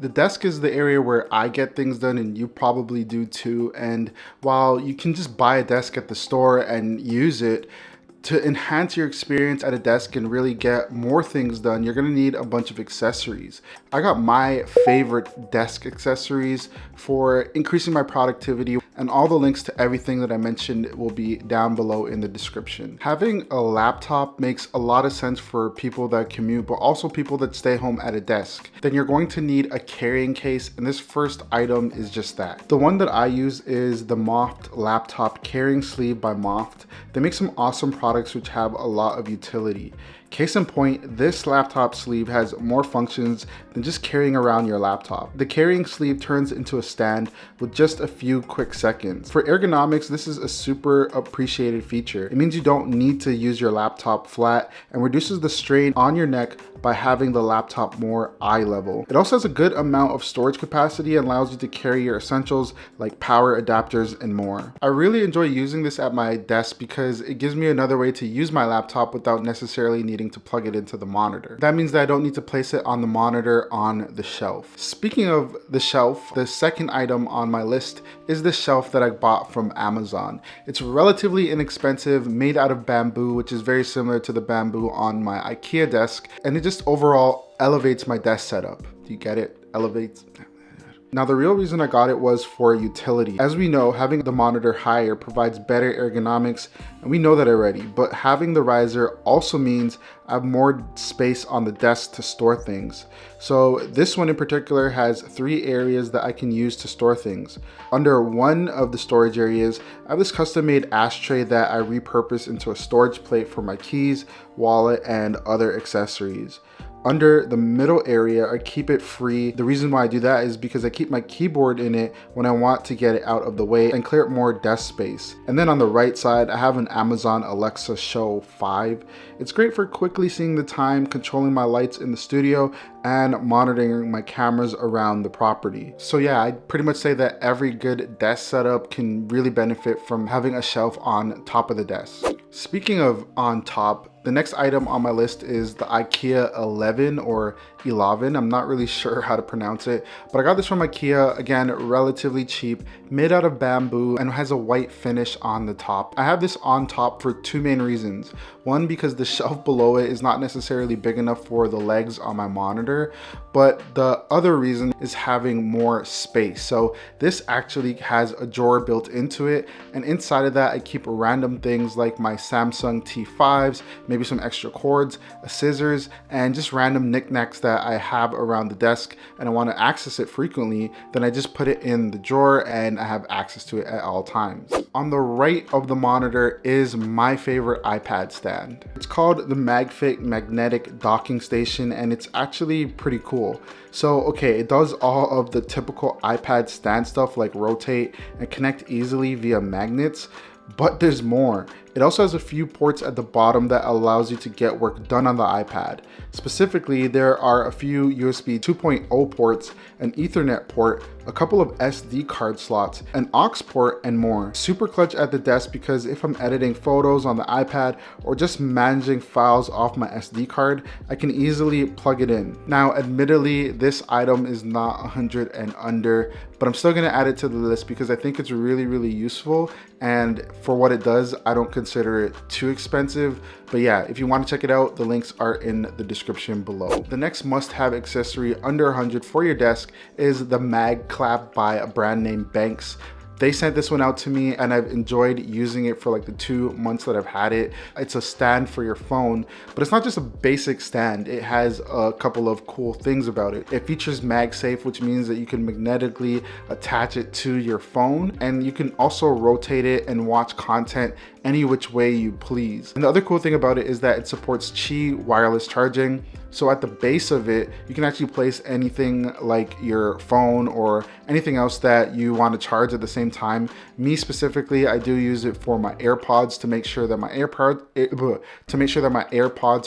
The desk is the area where I get things done, and you probably do too. And while you can just buy a desk at the store and use it, to enhance your experience at a desk and really get more things done, you're gonna need a bunch of accessories. I got my favorite desk accessories for increasing my productivity, and all the links to everything that I mentioned will be down below in the description. Having a laptop makes a lot of sense for people that commute, but also people that stay home at a desk. Then you're going to need a carrying case, and this first item is just that. The one that I use is the Moft Laptop Carrying Sleeve by Moft. They make some awesome products which have a lot of utility. Case in point, this laptop sleeve has more functions than just carrying around your laptop. The carrying sleeve turns into a stand with just a few quick seconds. For ergonomics, this is a super appreciated feature. It means you don't need to use your laptop flat and reduces the strain on your neck by having the laptop more eye level. It also has a good amount of storage capacity and allows you to carry your essentials like power adapters and more. I really enjoy using this at my desk because it gives me another way to use my laptop without necessarily needing to plug it into the monitor. That means that I don't need to place it on the monitor on the shelf. Speaking of the shelf, the second item on my list is the shelf that I bought from Amazon. It's relatively inexpensive, made out of bamboo, which is very similar to the bamboo on my IKEA desk, and it just overall elevates my desk setup. Do you get it? Elevates. Now, the real reason I got it was for utility. As we know, having the monitor higher provides better ergonomics, and we know that already, but having the riser also means I have more space on the desk to store things. So this one in particular has 3 areas that I can use to store things. Under one of the storage areas, I have this custom made ashtray that I repurpose into a storage plate for my keys, wallet, and other accessories. Under the middle area, I keep it free. The reason why I do that is because I keep my keyboard in it when I want to get it out of the way and clear up more desk space. And then on the right side, I have an Amazon Alexa Show 5. It's great for quickly seeing the time, controlling my lights in the studio, and monitoring my cameras around the property. So yeah, I'd pretty much say that every good desk setup can really benefit from having a shelf on top of the desk. Speaking of on top, the next item on my list is the IKEA 11 or 11. I'm not really sure how to pronounce it, but I got this from IKEA, again, relatively cheap, made out of bamboo and has a white finish on the top. I have this on top for 2 main reasons. One, because the shelf below it is not necessarily big enough for the legs on my monitor, but the other reason is having more space. So this actually has a drawer built into it, and inside of that I keep random things like my Samsung T5s, maybe some extra cords, scissors, and just random knickknacks that I have around the desk and I want to access it frequently. Then I just put it in the drawer and I have access to it at all times. On the right of the monitor is my favorite iPad stand. It's called the magsafe magnetic docking station, and it's actually pretty cool. So okay, it does all of the typical iPad stand stuff like rotate and connect easily via magnets, but there's more. It also has a few ports at the bottom that allows you to get work done on the iPad. Specifically, there are a few USB 2.0 ports, an Ethernet port, a couple of SD card slots, an aux port, and more. Super clutch at the desk because if I'm editing photos on the iPad or just managing files off my SD card, I can easily plug it in. Now, admittedly, this item is not 100 and under, but I'm still gonna add it to the list because I think it's really useful, and for what it does, I don't consider it too expensive. But yeah, if you want to check it out, the links are in the description below. The next must-have accessory under 100 for your desk is the Mag Clap by a brand named Banks. They sent this one out to me and I've enjoyed using it for like the 2 months that I've had it. It's a stand for your phone, but it's not just a basic stand. It has a couple of cool things about it. It features MagSafe, which means that you can magnetically attach it to your phone, and you can also rotate it and watch content any which way you please. And the other cool thing about it is that it supports Qi wireless charging. So at the base of it, you can actually place anything like your phone or anything else that you want to charge at the same time. Me specifically, I do use it for my AirPods to make sure that my AirPods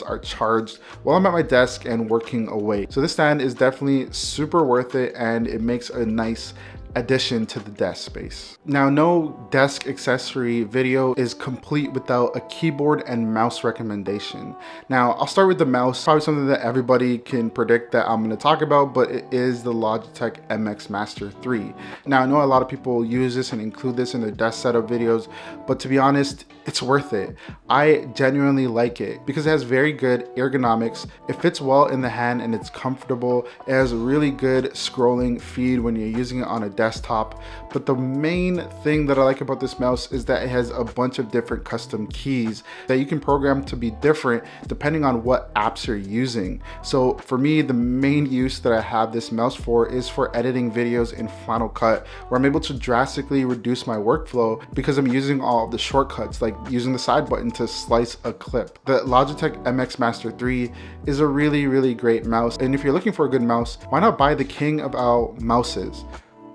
are charged while I'm at my desk and working away. So this stand is definitely super worth it, and it makes a nice addition to the desk space. Now, no desk accessory video is complete without a keyboard and mouse recommendation. Now, I'll start with the mouse, probably something that everybody can predict that I'm going to talk about, but it is the Logitech MX Master 3. Now, I know a lot of people use this and include this in their desk setup videos, but to be honest, it's worth it. I genuinely like it because it has very good ergonomics. It fits well in the hand and it's comfortable. It has a really good scrolling feed when you're using it on a desktop. But the main thing that I like about this mouse is that it has a bunch of different custom keys that you can program to be different depending on what apps you're using. So for me, the main use that I have this mouse for is for editing videos in Final Cut, where I'm able to drastically reduce my workflow because I'm using all of the shortcuts, like using the side button to slice a clip. The Logitech MX Master 3 is a really great mouse. And if you're looking for a good mouse, why not buy the king of our mouses?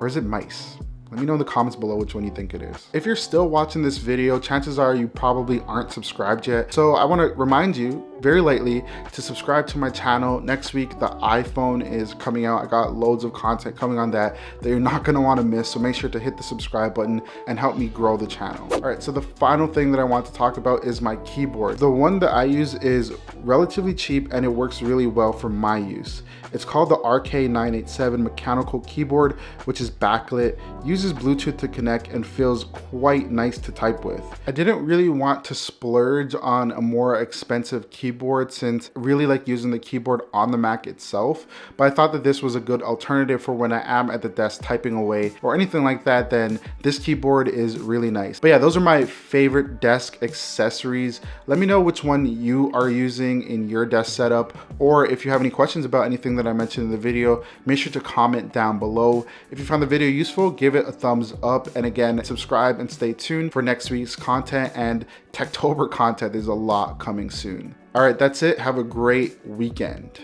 Or is it mice? Let me know in the comments below which one you think it is. If you're still watching this video, chances are you probably aren't subscribed yet. So I want to remind you very lightly to subscribe to my channel. Next week, the iPhone is coming out. I got loads of content coming on that you're not going to want to miss. So make sure to hit the subscribe button and help me grow the channel. All right, so the final thing that I want to talk about is my keyboard. The one that I use is relatively cheap and it works really well for my use. It's called the RK987 mechanical keyboard, which is backlit, uses Bluetooth to connect, and feels quite nice to type with. I didn't really want to splurge on a more expensive keyboard since I really like using the keyboard on the Mac itself, but I thought that this was a good alternative for when I am at the desk typing away or anything like that. Then this keyboard is really nice. But yeah, those are my favorite desk accessories. Let me know which one you are using in your desk setup, or if you have any questions about anything that I mentioned in the video, make sure to comment down below. If you found the video useful, give it a thumbs up, and again, subscribe and stay tuned for next week's content and Techtober content. There's a lot coming soon. All right, that's it. Have a great weekend.